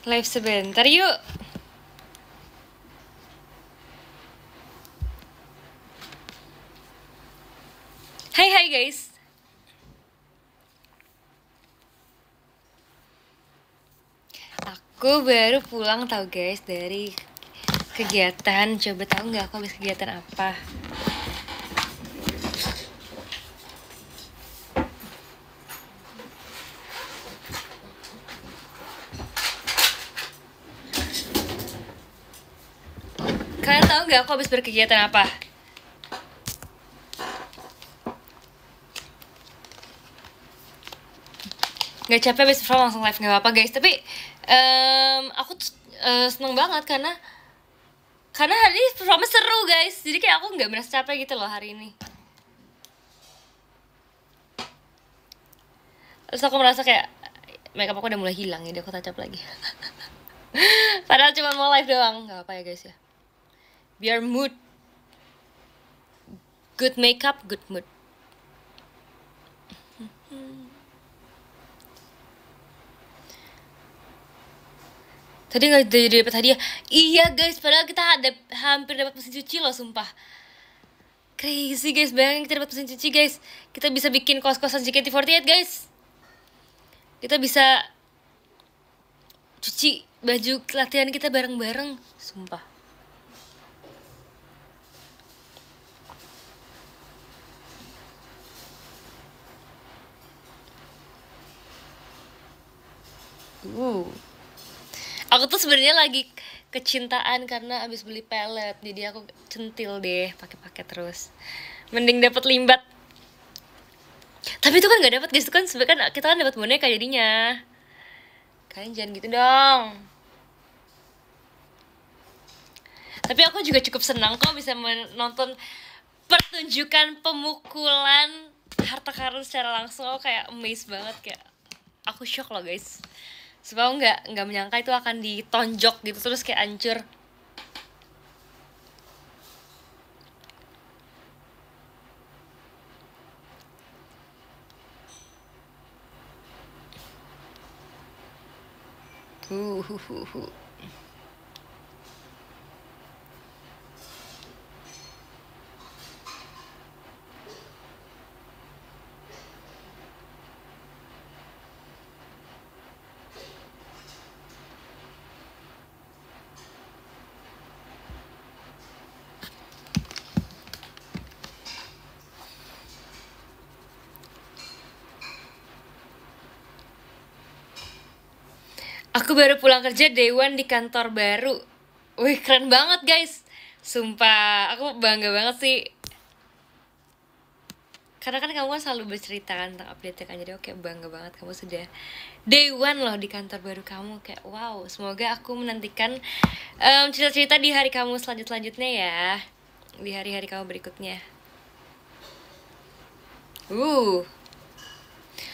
Live sebentar yuk. Hai guys. Aku baru pulang tau guys dari kegiatan. Coba tahu nggak aku habis kegiatan apa? Kalian tahu nggak aku habis berkegiatan apa? Nggak capek habis perform langsung live, nggak apa-apa guys. Tapi aku seneng banget karena hari ini performance seru guys. Jadi kayak aku nggak merasa capek gitu loh hari ini. Terus aku merasa kayak makeup aku udah mulai hilang, jadi aku touch up lagi. Padahal cuma mau live doang, nggak apa ya guys ya. Biar mood, good makeup, good mood. Tadi nggak jadi dapat hadiah. Iya guys, padahal kita hampir dapat mesin cuci loh, sumpah. Crazy guys, bayangin kita dapat mesin cuci guys. Kita bisa bikin kos-kosan JKT48 guys. Kita bisa cuci baju latihan kita bareng-bareng, sumpah. Aku tuh sebenarnya lagi kecintaan karena abis beli pelet, jadi aku centil deh pakai terus. Mending dapat limbat. Tapi itu kan nggak dapat guys, itu kan sebenarnya kan kita kan dapat boneka jadinya. Kalian jangan gitu dong. Tapi aku juga cukup senang kok bisa menonton pertunjukan pemukulan harta karun secara langsung. Aku kayak amazed banget, kayak aku shock loh guys. Sebab nggak menyangka itu akan ditonjok gitu terus kayak hancur. Aku baru pulang kerja day one di kantor baru. Wih, keren banget guys. Sumpah, aku bangga banget sih. Karena kan kamu kan selalu bercerita kan tentang update kan. Jadi aku kayak bangga banget kamu sudah day one loh di kantor baru kamu. Kayak wow, semoga aku menantikan cerita-cerita di hari kamu selanjutnya ya. Di hari-hari kamu berikutnya.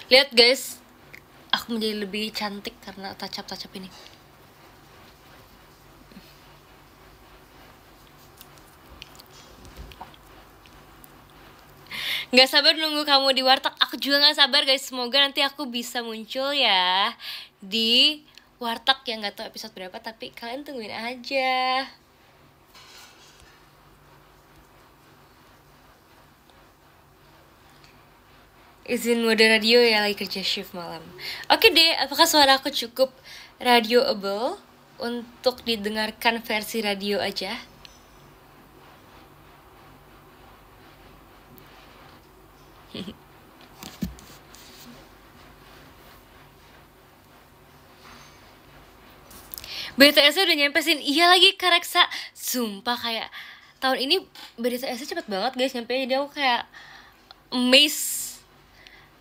Lihat guys, aku menjadi lebih cantik karena touch up ini. Nggak sabar nunggu kamu di warteg. Aku juga nggak sabar guys. Semoga nanti aku bisa muncul ya di warteg yang nggak tahu episode berapa, tapi kalian tungguin aja. Izin mode radio ya, lagi kerja shift malam. Oke deh, apakah suara aku cukup radioable untuk didengarkan versi radio aja? BTS udah nyampe sih. Iya lagi Kak Reksa. Sumpah kayak tahun ini BTS cepet banget guys nyampe. Jadi aku kayak amazed.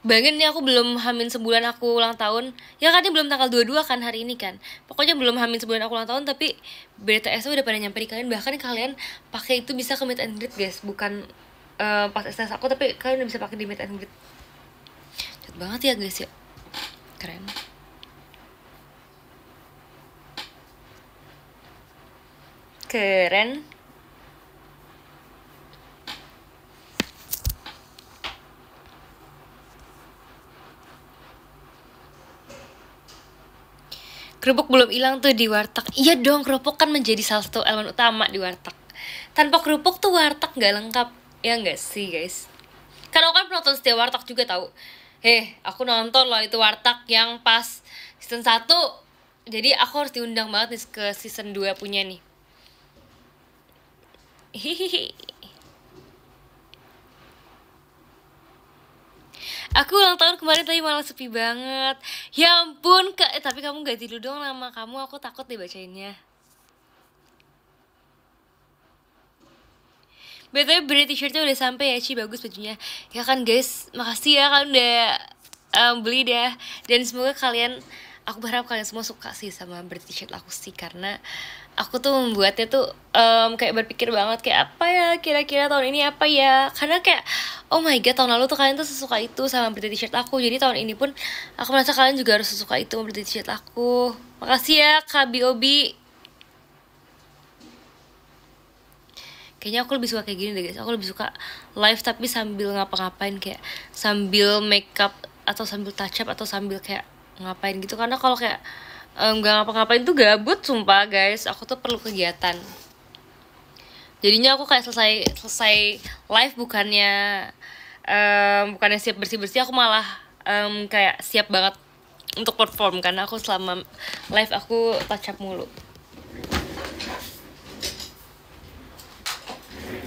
Bayangin nih aku belum hamin sebulan aku ulang tahun. Ya kan ini belum tanggal 22 kan hari ini kan. Pokoknya belum hamin sebulan aku ulang tahun, tapi BTS udah pada nyampe di kalian. Bahkan kalian pakai itu bisa ke meet and greet guys. Bukan pas STS aku, tapi kalian udah bisa pakai di meet and greet. Cepet banget ya guys ya. Keren. Keren. Kerupuk belum hilang tuh di warteg. Iya dong, kerupuk kan menjadi salah satu elemen utama di warteg. Tanpa kerupuk tuh warteg nggak lengkap. Ya nggak sih guys? Karena aku kan penonton setia warteg juga tahu. Aku nonton loh itu warteg yang pas season 1. Jadi aku harus diundang banget nih ke season 2 punya nih. Hihihi. Aku ulang tahun kemarin tapi malah sepi banget. Ya ampun kak, tapi kamu ganti dulu dong nama kamu, aku takut dibacainnya. BTW beli t-shirtnya udah sampai ya Ci, bagus bajunya. Ya kan guys, makasih ya kan udah beli dah. Dan semoga kalian, aku berharap kalian semua suka sih sama beli t-shirt aku sih. Karena aku tuh membuatnya tuh kayak berpikir banget kayak apa ya kira-kira tahun ini apa ya. Karena kayak oh my god, tahun lalu tuh kalian tuh sesuka itu sama beli t-shirt aku. Jadi tahun ini pun aku merasa kalian juga harus sesuka itu sama beli t-shirt aku. Makasih ya Kak Biobi. Kayaknya aku lebih suka kayak gini deh guys. Aku lebih suka live tapi sambil ngapa-ngapain, kayak sambil makeup atau sambil touch up atau sambil kayak ngapain gitu. Karena kalau kayak nggak ngapa-ngapain tuh gabut sumpah guys. Aku tuh perlu kegiatan. Jadinya aku kayak selesai live bukannya siap bersih-bersih, aku malah kayak siap banget untuk perform. Karena aku selama live aku touch up mulu.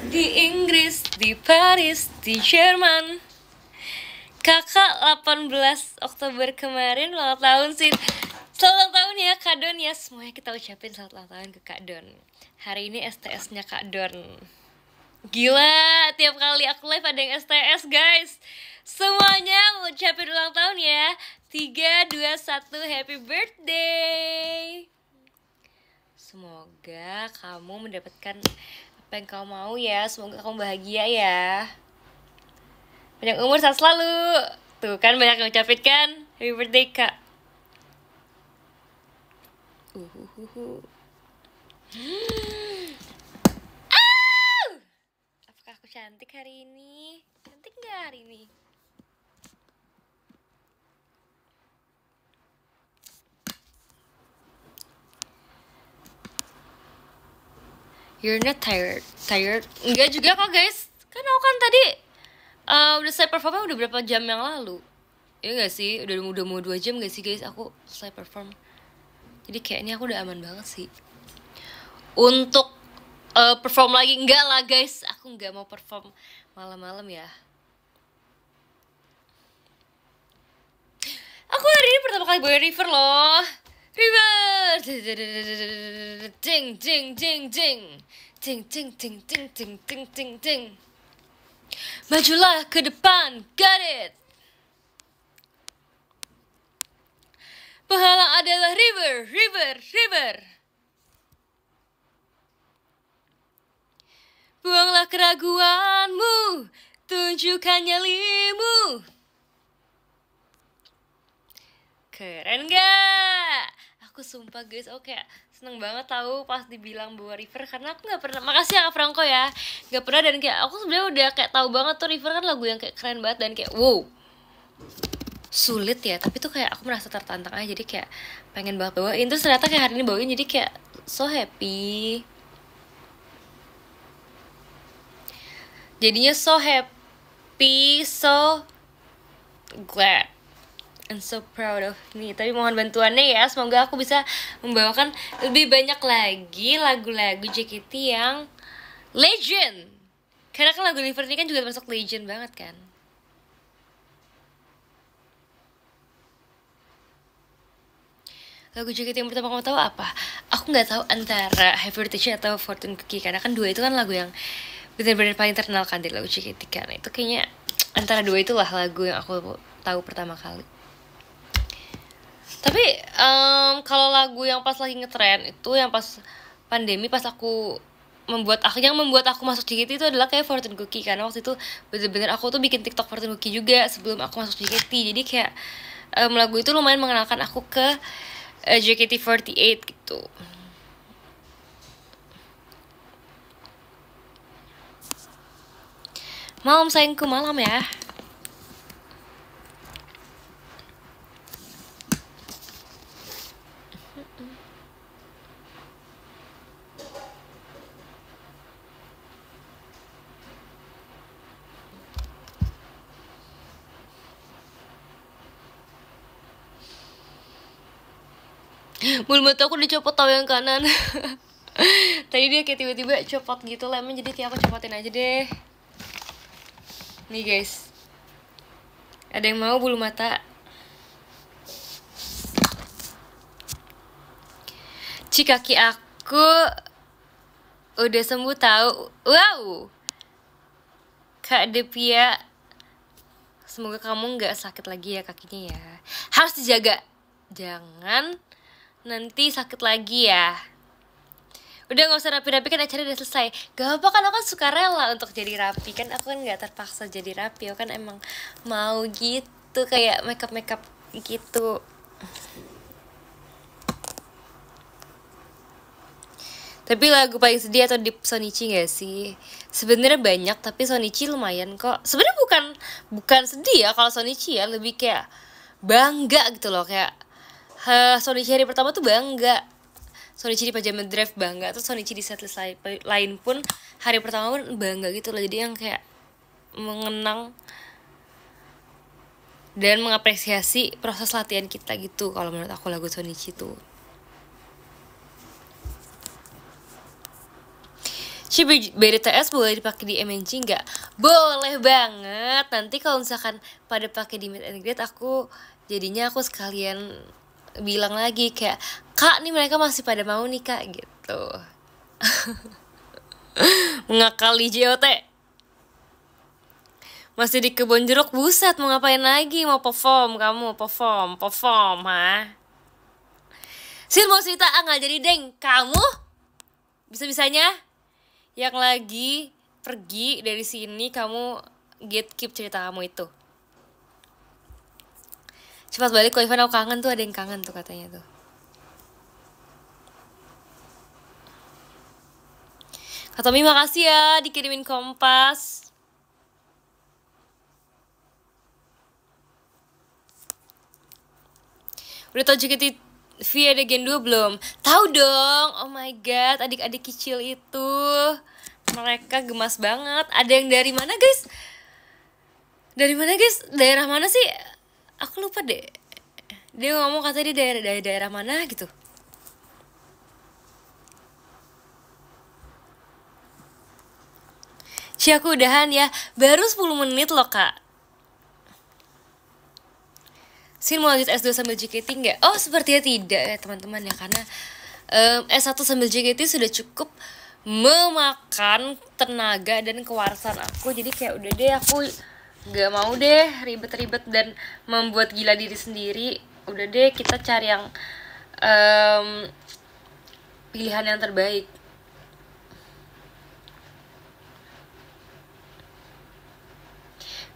Di Inggris, di Paris, di Jerman. Kakak 18 Oktober kemarin ulang tahun sih. Selamat ulang tahun ya Kak Don ya. Semuanya kita ucapin selamat ulang tahun ke Kak Don. Hari ini STS-nya Kak Don. Gila, tiap kali aku live ada yang STS guys. Semuanya ucapin ulang tahun ya. 3, 2, 1, happy birthday. Semoga kamu mendapatkan apa yang kamu mau ya. Semoga kamu bahagia ya. Panjang umur sehat selalu. Tuh kan banyak yang ucapin kan. Happy birthday kak. Apakah aku cantik hari ini? Cantik gak hari ini? You're not tired? Enggak juga kok guys. Kan aku kan tadi udah selesai performnya udah berapa jam yang lalu. Ya gak sih? Udah mau 2 jam gak sih guys aku selesai perform. Jadi kayaknya aku udah aman banget sih untuk perform lagi. Enggak lah guys, aku gak mau perform malam-malam ya. Aku hari ini pertama kali bawa River loh. River, ding ding ding ding, ding ding ding ding ding ding ding ding. Majulah ke depan, got it. Penghalang adalah River, River, River. Buanglah keraguanmu, tunjukkan nyalimu. Keren gak? Aku sumpah guys, aku kayak seneng banget tahu pas dibilang bahwa River. Karena aku gak pernah, makasih ya Kak Franco ya, gak pernah. Dan kayak aku sebenarnya udah kayak tahu banget tuh River kan lagu yang kayak keren banget. Dan kayak wow, sulit ya, tapi tuh kayak aku merasa tertantang aja. Jadi kayak pengen banget bawain. Terus ternyata kayak hari ini bawain, jadi kayak so happy. Jadinya so happy, so glad and so proud of me. Tapi mohon bantuannya ya, semoga aku bisa membawakan lebih banyak lagi lagu-lagu JKT yang legend. Karena kan lagu Liver ini kan juga termasuk legend banget kan. Lagu JKT yang pertama kamu tahu apa? Aku nggak tahu antara Heritage atau Fortune Cookie. Karena kan dua itu kan lagu yang benar-benar paling terkenal kan dari lagu JKT kan. Itu kayaknya antara dua itulah lagu yang aku tahu pertama kali. Tapi kalau lagu yang pas lagi ngetren itu yang pas pandemi, pas aku membuat aku masuk JKT itu adalah kayak Fortune Cookie. Karena waktu itu bener-bener aku tuh bikin TikTok Fortune Cookie juga sebelum aku masuk JKT. Jadi kayak lagu itu lumayan mengenalkan aku ke JKT48 gitu. Malam sayangku, malam ya. Bulu mata aku dicopot tahu yang kanan. Tadi dia kayak tiba-tiba copot gitu lemnya, jadi kayak aku copotin aja deh. Nih guys, ada yang mau bulu mata? Kaki aku udah sembuh tahu. Wow, Kak Devia, semoga kamu nggak sakit lagi ya kakinya ya. Harus dijaga, jangan nanti sakit lagi ya. Udah gak usah rapi-rapi, kan acara udah selesai. Gak apa kan, aku kan suka rela untuk jadi rapi. Kan aku kan gak terpaksa jadi rapi, aku kan emang mau gitu, kayak makeup gitu. Tapi lagu paling sedih atau di Sonichi gak sih? Sebenarnya banyak, tapi Sonichi lumayan kok. Sebenarnya bukan sedih ya kalau Sonichi ya, lebih kayak bangga gitu loh. Kayak Sonichi hari pertama tuh bangga, Sonichi di Pajama Drive bangga, terus Sonichi di setlist lain pun hari pertama pun bangga gitu loh. Jadi yang kayak mengenang dan mengapresiasi proses latihan kita gitu kalau menurut aku lagu Sonichi tuh. BDTS boleh dipakai di MNC nggak? Boleh banget. Nanti kalau misalkan pada pakai di meet and greet, aku jadinya aku sekalian bilang lagi kayak, Kak nih mereka masih pada mau nih Kak gitu. Mengakali JOT. Masih di kebun jeruk, buset mau ngapain lagi? Mau perform kamu, perform ha? Sil mau cerita nggak jadi deng, kamu bisa-bisanya yang lagi pergi dari sini kamu gatekeep cerita kamu itu. Cepat balik kok Ivan, aku kangen tuh, ada yang kangen tuh katanya tuh. Kak Tommy makasih ya dikirimin kompas. Udah tau JKT ada Gen 2 belum? Tahu dong. Oh my god, adik-adik kecil itu mereka gemas banget. Ada yang dari mana guys? Dari mana guys? Daerah mana sih? Aku lupa deh. Dia ngomong katanya dia dari daerah mana gitu. Aku udahan ya. Baru 10 menit loh kak. Sin mau lanjut S2 sambil JKT nggak? Oh sepertinya tidak ya teman-teman ya. Karena S1 sambil JKT sudah cukup memakan tenaga dan kewarasan aku. Jadi kayak udah deh, aku gak mau deh ribet-ribet dan membuat gila diri sendiri. Udah deh kita cari yang pilihan yang terbaik.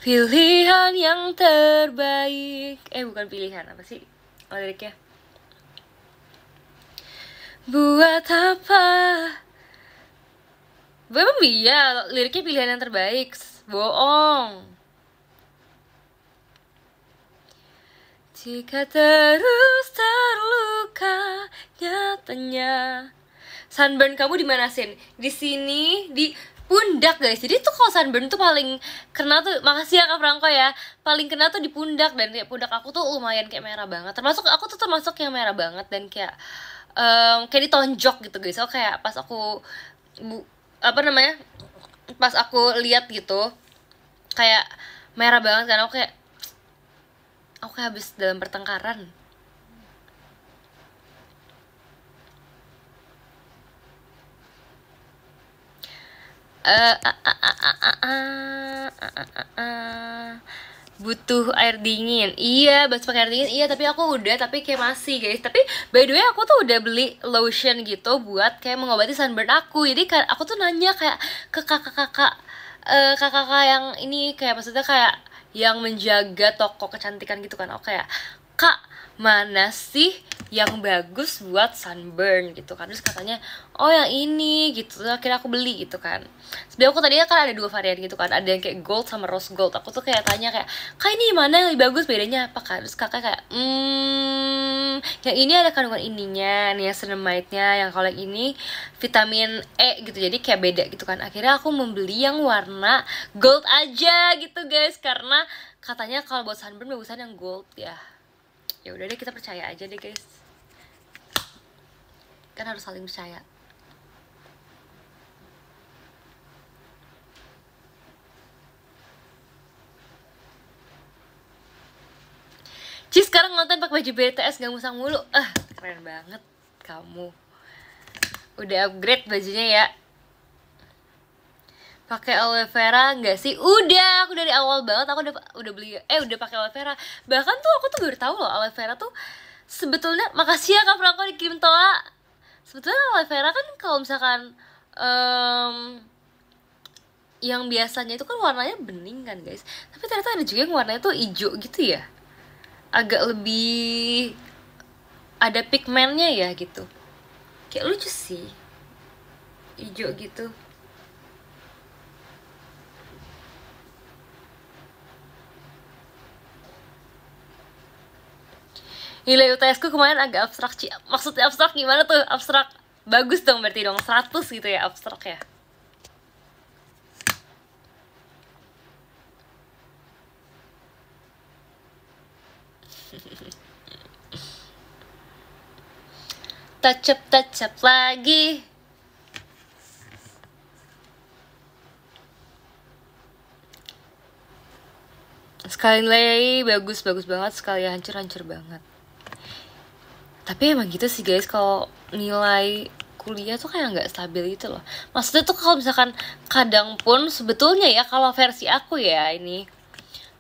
Pilihan yang terbaik. Bukan pilihan, apa sih liriknya? Buat apa? Memang iya liriknya pilihan yang terbaik. Bohong. Jika terus terluka nyatanya. Sunburn kamu di mana Sin? Di sini, di pundak guys. Jadi tuh kalau sunburn tuh paling kena tuh, makasih ya Kak Franco ya, paling kena tuh di pundak. Dan kayak pundak aku tuh lumayan kayak merah banget. Aku tuh termasuk yang merah banget. Dan kayak kayak ditonjok gitu guys. So kayak pas aku pas aku lihat gitu kayak merah banget kan. Aku kayak habis dalam pertengkaran. Butuh air dingin. Iya, bahas pakai air dingin. Iya, tapi aku udah, tapi kayak masih guys. Tapi by the way aku tuh udah beli lotion gitu buat kayak mengobati sunburn aku. Jadi kan aku tuh nanya kayak ke kakak-kakak yang ini, kayak maksudnya kayak yang menjaga toko kecantikan gitu kan. Aku kayak, Kak, mana sih yang bagus buat sunburn gitu kan. Terus katanya, oh yang ini gitu. Terus akhirnya aku beli gitu kan. Sebenernya aku tadinya kan ada 2 varian gitu kan. Ada yang kayak gold sama rose gold. Aku tuh kayak tanya kayak, Kak ini mana yang lebih bagus, bedanya apa kan? Terus kakak kayak, yang ini ada kandungan ininya, niacinamide-nya. Yang kalau yang ini vitamin E gitu. Jadi kayak beda gitu kan. Akhirnya aku membeli yang warna gold aja gitu guys. Karena katanya kalau buat sunburn bagusan yang gold ya. Ya udah deh, kita percaya aja deh guys. kan harus saling percaya. Ci sekarang nonton pakai baju BTS gak musang mulu. Keren banget kamu. Udah upgrade bajunya ya. Pakai aloe vera nggak sih? Udah, aku dari awal banget aku udah beli udah pakai aloe vera. Bahkan tuh aku tuh baru tahu loh aloe vera tuh sebetulnya, makasih ya Kak Franco dikirim toa. Sebetulnya aloe vera kan kalau misalkan yang biasanya itu kan warnanya bening kan guys, tapi ternyata ada juga yang warnanya tuh hijau gitu ya, agak lebih ada pigmennya ya gitu, kayak lucu sih hijau gitu. Nilai UTS ku kemarin agak abstrak sih. Maksudnya abstrak gimana tuh? Abstrak bagus dong berarti dong, 100 gitu ya abstrak ya. Touch up lagi. Sekali nilai bagus banget, sekali hancur banget. Tapi emang gitu sih guys, kalau nilai kuliah tuh kayak nggak stabil gitu loh. Maksudnya tuh kalau misalkan kadang pun sebetulnya ya, kalau versi aku ya ini,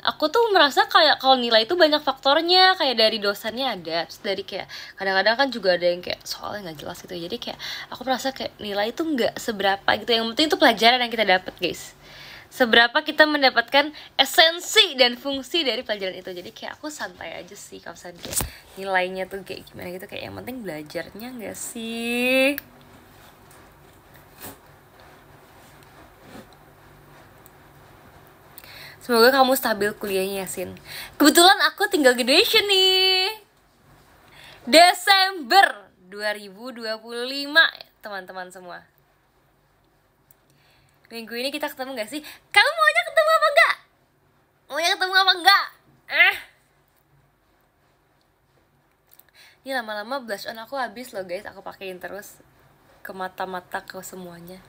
aku tuh merasa kayak kalau nilai itu banyak faktornya, kayak dari dosennya ada, terus dari kayak kadang-kadang kan juga ada yang kayak soalnya nggak jelas gitu. Jadi kayak aku merasa kayak nilai itu nggak seberapa gitu. Yang penting itu pelajaran yang kita dapat guys. Seberapa kita mendapatkan esensi dan fungsi dari pelajaran itu. Jadi kayak aku santai aja sih kalau misalnya kayak nilainya tuh kayak gimana gitu, kayak yang penting belajarnya nggak sih. Semoga kamu stabil kuliahnya Yasin. Kebetulan aku tinggal graduation nih Desember 2025 teman-teman semua. Minggu ini kita ketemu gak sih? Kamu maunya ketemu apa enggak? Maunya ketemu apa enggak? Ini lama-lama blush on aku habis loh guys. Aku pakein terus ke mata-mata, ke semuanya.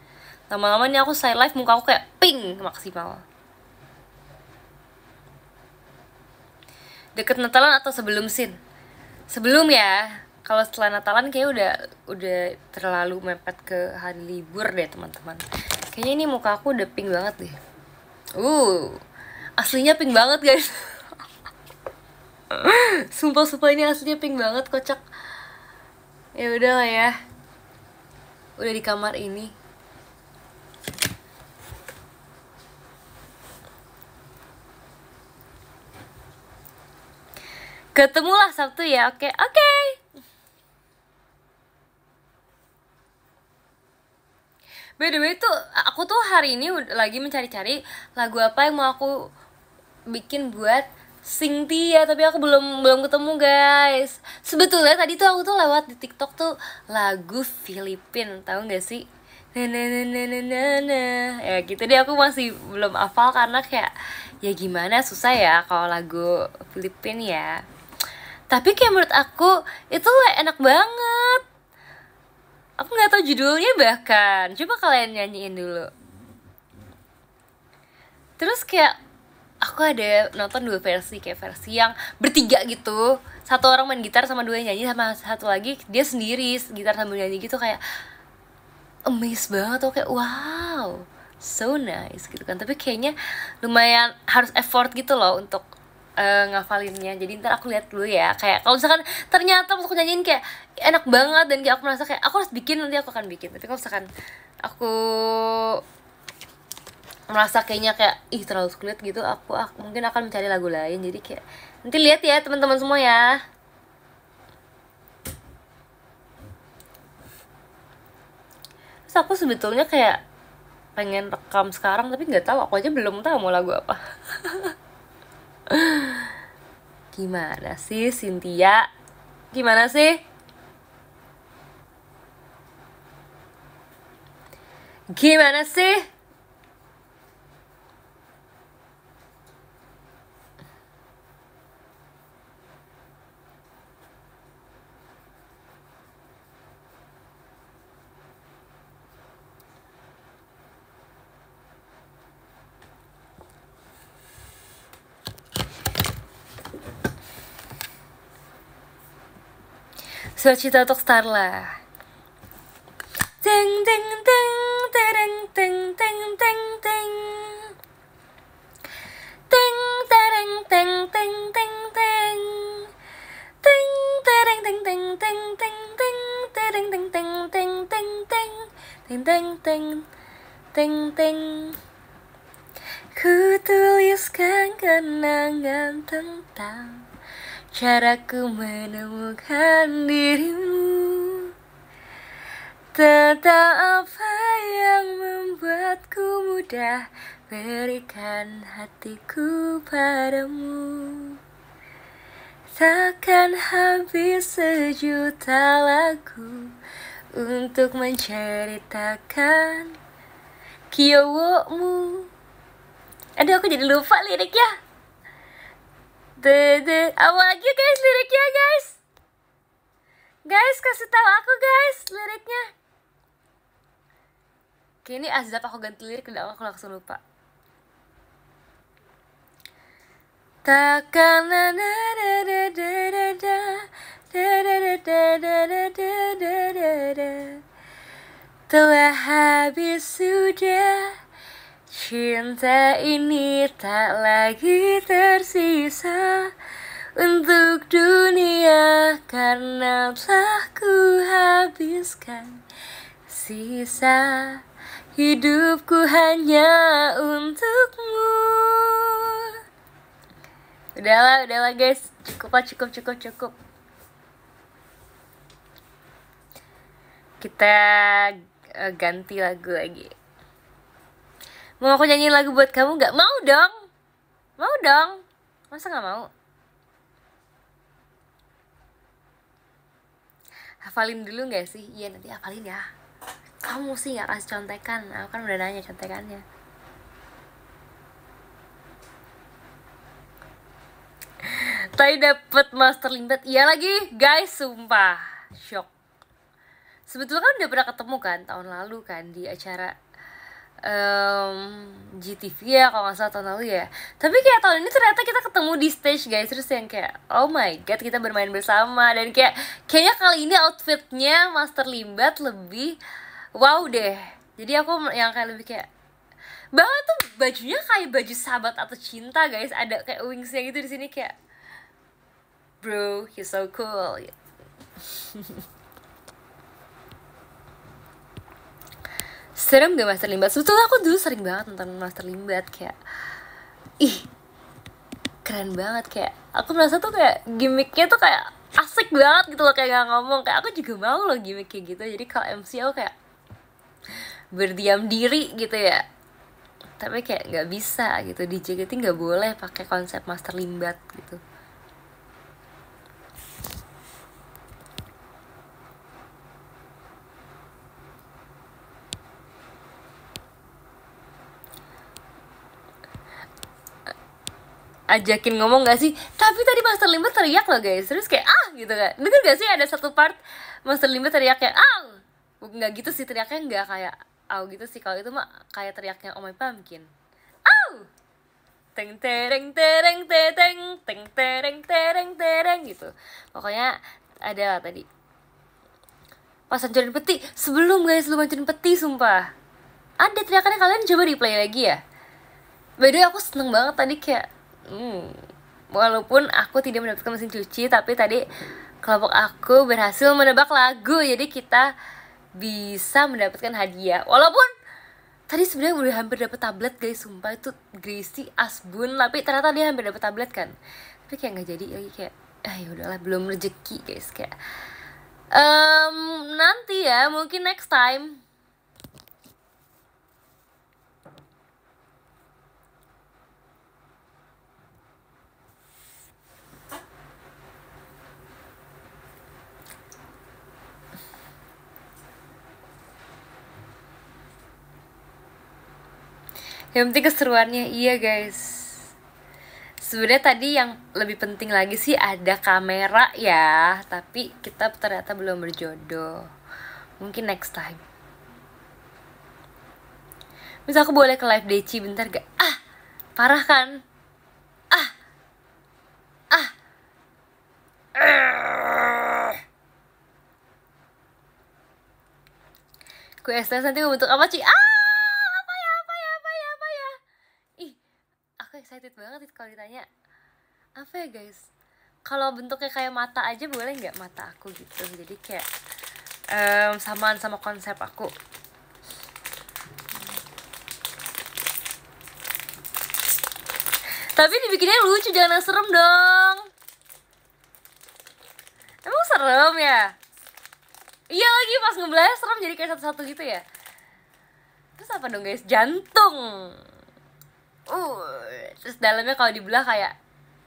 Lama-lama nih aku side live muka aku kayak pink maksimal. Deket Natalan atau sebelum Sin? Sebelum ya. Kalau setelah Natalan kayak udah terlalu mepet ke hari libur deh teman-teman. Kayaknya ini muka aku udah pink banget deh. Aslinya pink banget guys. Sumpah ini aslinya pink banget, kocak. Ya udah lah ya. Udah di kamar ini. Ketemulah Sabtu ya. Oke. By the way tuh, aku tuh hari ini lagi mencari-cari lagu apa yang mau aku bikin buat Cynthia, tapi aku belum ketemu guys. Sebetulnya tadi tuh aku tuh lewat di TikTok tuh lagu Filipin, tahu nggak sih? Ya gitu deh, aku masih belum hafal karena kayak ya gimana, susah ya kalau lagu Filipin ya. Tapi kayak menurut aku itu enak banget. Aku nggak tahu judulnya bahkan. Coba kalian nyanyiin dulu. Terus kayak aku ada nonton 2 versi, kayak versi yang bertiga gitu. Satu orang main gitar sama 2 yang nyanyi, sama satu lagi dia sendiri gitar sambil nyanyi gitu, kayak amazed banget tuh, kayak wow, so nice gitu kan. Tapi kayaknya lumayan harus effort gitu loh untuk ngafalinnya. Jadi ntar aku lihat dulu ya, kayak kalau misalkan ternyata pas aku nyanyiin kayak enak banget dan kayak aku merasa kayak aku harus bikin, nanti aku akan bikin. Tapi kalau misalkan aku merasa kayaknya kayak terlalu sulit gitu, aku mungkin akan mencari lagu lain. Jadi kayak nanti lihat ya teman-teman semua ya. Terus aku sebetulnya kayak pengen rekam sekarang, tapi nggak tahu, aku aja belum tahu mau lagu apa. Gimana sih Cynthia? Gimana sih? Gimana sih? Surat cinta untuk Starla. Teng teng teng tereng teng teng teng teng teng tereng teng teng teng teng teng tereng teng teng teng teng teng tereng teng teng teng teng teng teng teng teng teng teng. Ku tuliskan kenangan tentang caraku menemukan dirimu, tentang apa yang membuatku mudah berikan hatiku padamu. Takkan habis sejuta lagu untuk menceritakan kiowomu. Aduh, aku jadi lupa liriknya. Apa lagi guys liriknya guys? Guys, kasih tahu aku guys liriknya. Oke, ini Azab aku ganti lirik, udah aku langsung lupa. Takkan telah habis sudah, cinta ini tak lagi tersisa untuk dunia, karena telah ku habiskan sisa hidupku hanya untukmu. Udahlah guys, cukup. Kita ganti lagu lagi. Mau aku nyanyiin lagu buat kamu gak? Mau dong. Masa gak mau? Hafalin dulu gak sih? Iya, nanti hafalin ya. Kamu sih gak kasih contekan. Aku kan udah nanya contekannya. Tadi dapet master limbat. Iya lagi guys, sumpah shock. Sebetulnya kan udah pernah ketemu kan tahun lalu kan di acara GTV ya kalau nggak salah tahun lalu ya. Tapi kayak tahun ini ternyata kita ketemu di stage guys, terus yang kayak oh my god kita bermain bersama, dan kayaknya kali ini outfitnya Master Limbat lebih wow deh. Jadi aku yang kayak lebih kayak bahwa tuh bajunya kayak baju sahabat atau cinta guys, ada kayak wingsnya gitu di sini kayak bro you're so cool. Serem gak Master Limbat? Sebetulnya aku dulu sering banget nonton Master Limbat, kayak ih keren banget, kayak aku merasa tuh kayak gimmicknya tuh kayak asik banget gitu loh, kayak gak ngomong, kayak aku juga mau loh gimmick kayak gitu. Jadi kalau MC aku kayak berdiam diri gitu ya, tapi kayak nggak bisa gitu, di JKT nggak boleh pakai konsep Master Limbat gitu. Ajakin ngomong gak sih? Tapi tadi Master Limbat teriak loh guys, terus kayak gitu kan. Denger gak sih ada satu part Master Limbat teriak kayak nggak gitu sih teriaknya, nggak kayak gitu sih. Kalau itu mah kayak teriaknya Oh My Pumpkin. Teng tereng tereng tereng teng tereng tereng tereng gitu. Pokoknya ada lah tadi pas hancurin peti. Sebelum hancurin peti sumpah ada teriakannya, kalian coba replay lagi ya. By the way aku seneng banget tadi kayak walaupun aku tidak mendapatkan mesin cuci, tapi tadi kelompok aku berhasil menebak lagu, jadi kita bisa mendapatkan hadiah. Walaupun tadi sebenarnya udah hampir dapet tablet guys, sumpah itu Gracie Asbun, tapi ternyata dia hampir dapet tablet kan, tapi kayak nggak jadi lagi, kayak ya udahlah, belum rezeki guys. Kayak nanti ya, mungkin next time. Yang penting keseruannya, iya guys. Sebenarnya tadi yang lebih penting lagi sih ada kamera ya, tapi kita ternyata belum berjodoh. Mungkin next time. Misal aku boleh ke live Deci bentar gak? Parah kan? kue STS nanti membentuk apa Ci? Apa ya, apa ya, apa ya, apa ya? Ih, aku excited banget kalau ditanya. Apa ya guys? Kalau bentuknya kayak mata aja boleh nggak mata aku gitu? Jadi kayak samaan sama konsep aku. Tapi dibikinnya lucu, jangan yang serem dong. Emang serem ya? Iya lagi pas ngebelahnya serem, jadi kayak satu-satu gitu ya. Terus apa dong guys? Jantung. Terus dalamnya kalau dibelah kayak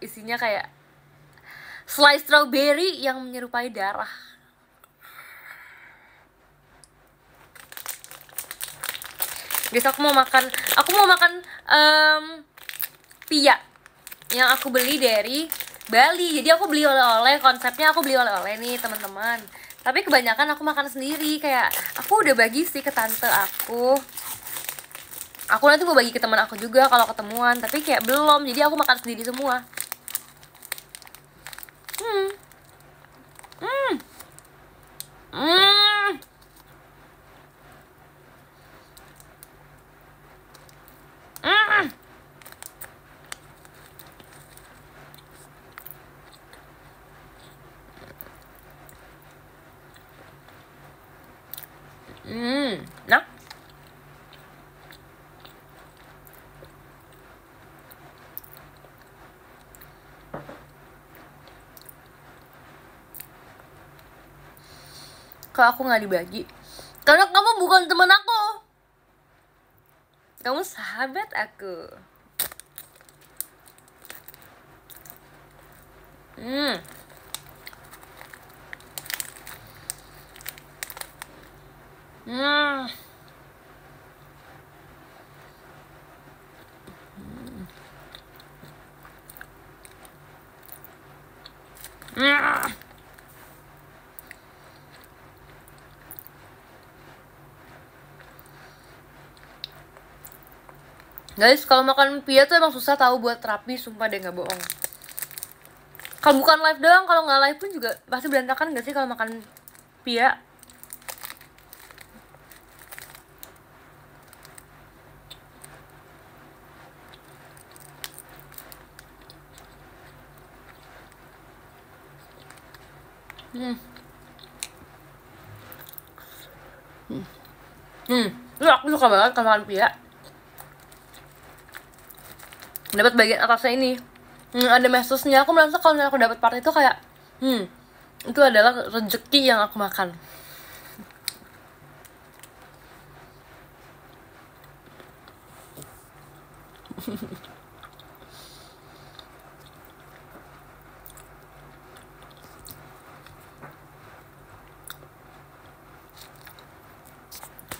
isinya kayak slice strawberry yang menyerupai darah. Guys, aku mau makan pia yang aku beli dari Bali. Jadi aku beli oleh-oleh, konsepnya aku beli oleh-oleh nih teman-teman. Tapi kebanyakan aku makan sendiri, kayak aku udah bagi sih ke tante aku. Aku nanti mau bagi ke teman aku juga kalau ketemuan, tapi kayak belum. Jadi aku makan sendiri semua. Nah, kalau aku nggak dibagi, karena kamu bukan teman aku, kamu sahabat aku. Guys, kalau makan pia tuh emang susah tahu buat terapi, sumpah deh, nggak bohong. Kalau bukan live doang, kalau nggak live pun juga pasti berantakan gak sih kalau makan pia? Aku suka banget kalau makan pia. Dapat bagian atasnya ini, ada mesosnya. Aku merasa kalau aku dapat part itu kayak itu adalah rezeki yang aku makan.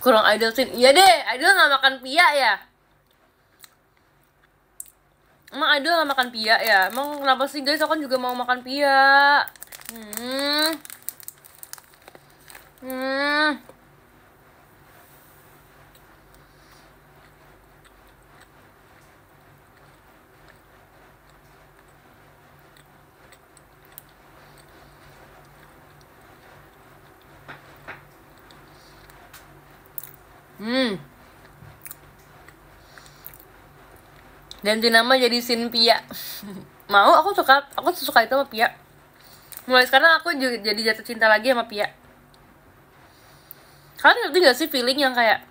Kurang idol sih. Iya deh, idol nggak makan pia ya. Emang idol nggak makan pia ya? Emang kenapa sih guys? Aku kan juga mau makan pia. Ganti nama jadi Sinpia. Mau, aku suka itu sama Pia. Mulai sekarang aku juga jadi jatuh cinta lagi sama Pia. Kalian ngerti gak sih feeling yang kayak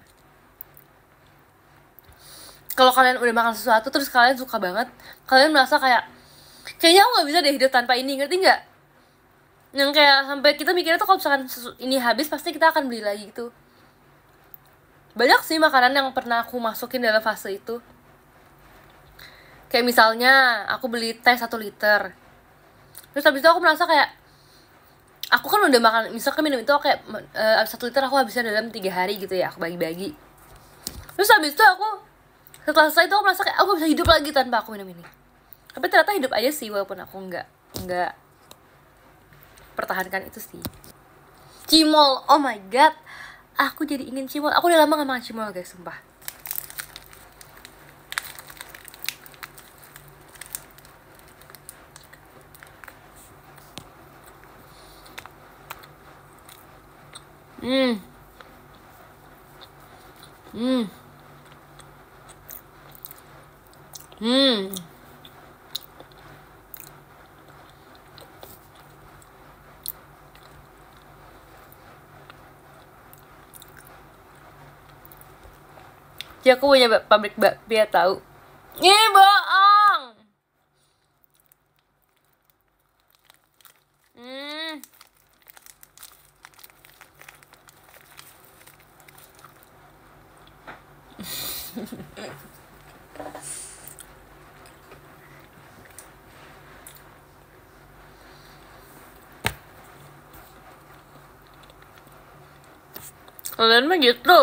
kalau kalian udah makan sesuatu terus kalian suka banget, kalian merasa kayak kayaknya aku nggak bisa deh hidup tanpa ini, ngerti nggak? Yang kayak sampai kita mikirnya tuh kalau misalkan ini habis pasti kita akan beli lagi gitu. Banyak sih makanan yang pernah aku masukin dalam fase itu. Kayak misalnya aku beli teh 1 liter, terus habis itu aku merasa kayak aku kan udah makan, misalkan minum itu kayak 1 liter aku habisnya dalam 3 hari gitu ya, aku bagi-bagi. Terus habis itu aku setelah selesai itu aku merasa kayak aku bisa hidup lagi tanpa aku minum ini. Tapi ternyata hidup aja sih, walaupun aku nggak pertahankan itu sih. Cimol, oh my god, aku jadi ingin cimol. Aku udah lama gak makan cimol guys, sumpah. Hmm. Hmm. Ya aku punya pabrik bakpia tahu. Ih, bohong. Hmm. Kalian mah gitu.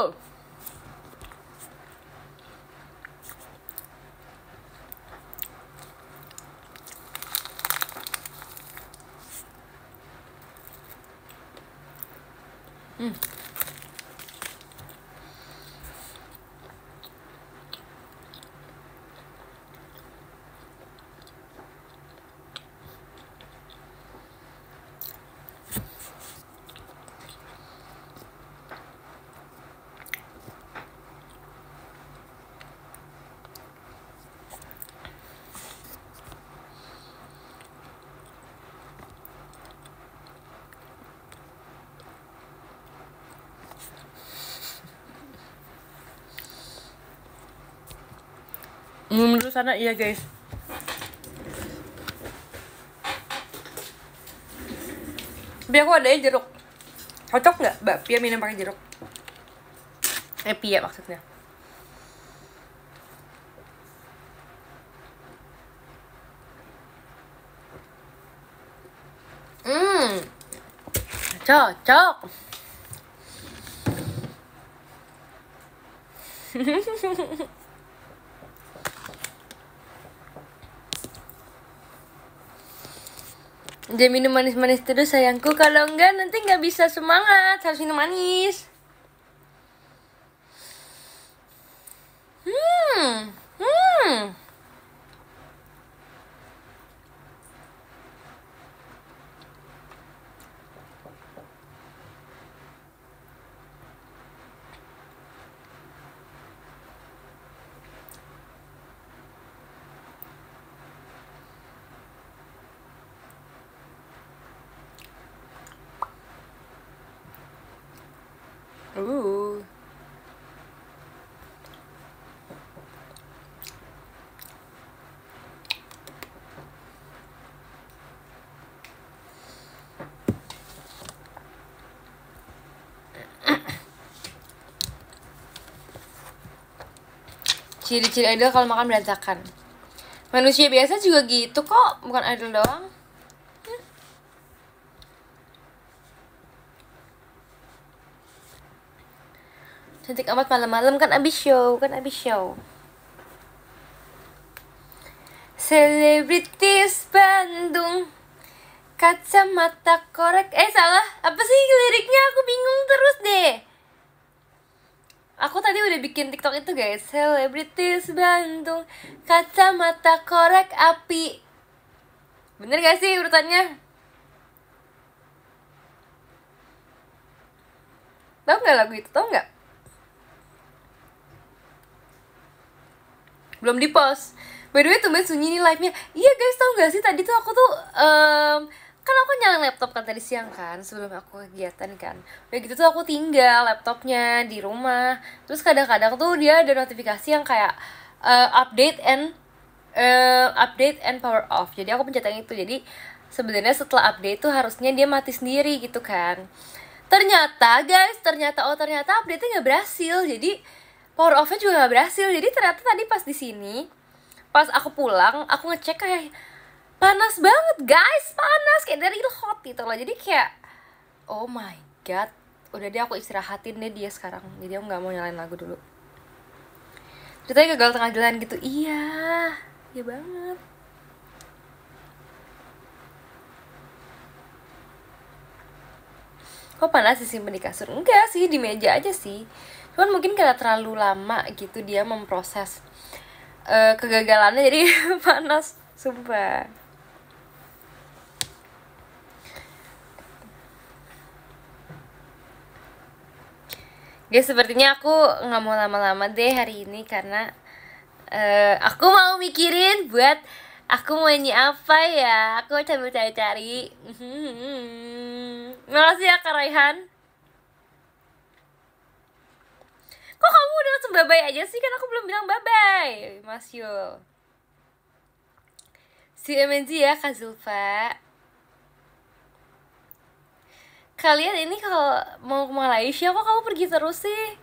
Menurut sana iya guys. Tapi aku ada jeruk. Cocok nggak bakpia minum pakai jeruk? Pia maksudnya. Cocok. Dia minum manis-manis terus sayangku. Kalau enggak nanti nggak bisa semangat. Harus minum manis. Uh. Ciri-ciri idol kalau makan berantakan. Manusia biasa juga gitu kok, bukan idol doang. Cantik amat malam-malam kan abis show, Selebritis Bandung, kacamata korek. Salah, apa sih liriknya? Aku bingung terus deh. Aku tadi udah bikin TikTok itu guys. Selebritis Bandung, kacamata korek api. Bener gak sih urutannya? Tahu nggak lagu itu? Tahu nggak? Belum di post. By the way tumben sunyi nih live-nya. Iya guys, tahu nggak sih tadi tuh aku tuh kan aku nyalain laptop kan tadi siang kan sebelum aku kegiatan kan. Udah gitu tuh aku tinggal laptopnya di rumah. Terus kadang-kadang tuh dia ada notifikasi yang kayak update and power off. Jadi aku pencet yang itu. Jadi sebenarnya setelah update tuh harusnya dia mati sendiri gitu kan. Ternyata update-nya nggak berhasil. Jadi power off-nya juga nggak berhasil. Jadi ternyata tadi pas di sini, pas aku pulang, aku ngecek kayak panas banget guys, panas kayak dari hot gitu loh. Jadi kayak oh my god, udah deh aku istirahatin deh dia sekarang. Jadi aku nggak mau nyalain lagu dulu. Ceritanya gagal tengah jalan gitu. Iya banget. Kok panas disimpan di kasur? Enggak sih, di meja aja sih. Cuman mungkin karena terlalu lama gitu dia memproses kegagalannya jadi panas, sumpah. Guys, sepertinya aku nggak mau lama-lama deh hari ini karena aku mau mikirin buat aku mau nyanyi apa ya. Aku coba cari-cari. Makasih ya Kak Raihan. Kok kamu udah langsung bye-bye aja sih? Kan aku belum bilang bye-bye, Mas Yul. Si MNZ ya Kak Zulfa. Kalian ini kalau mau ke Malaysia kok kamu pergi terus sih?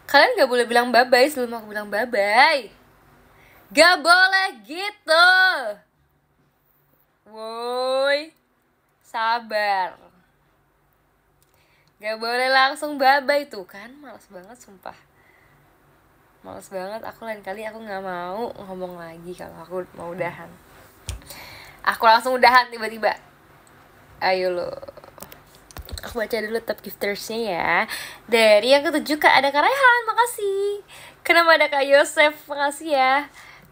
Kalian gak boleh bilang bye-bye sebelum aku bilang bye-bye. Gak boleh gitu. Woi, sabar. Gak boleh langsung bye-bye tuh kan. Males banget sumpah. Males banget. Aku lain kali aku gak mau ngomong lagi kalau aku mau udahan. Aku langsung udahan tiba-tiba. Ayo lo. Aku baca dulu top giftersnya ya. Dari yang ketujuh Kak ada Kak Raihan, makasih. Kenapa ada Kak Yosef, makasih ya.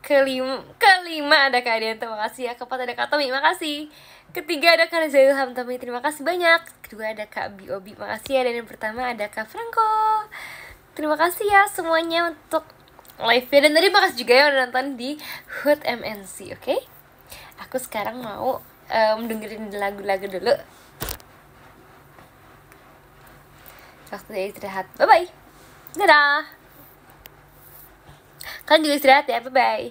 Kelima ada Kak Adianto, makasih ya. Keempat ada Kak Tommy, makasih. Ketiga ada Kak Reza Ilham Tommy, terima kasih banyak. Kedua ada Kak Biobi, makasih ya. Dan yang pertama ada Kak Franco. Terima kasih ya semuanya untuk live-nya. Dan tadi makasih juga ya udah nonton di Hood MNC, oke? Aku sekarang mau dengerin lagu-lagu dulu. Waktu istirahat. Bye-bye. Dadah. Kalian juga istirahat ya. Bye-bye.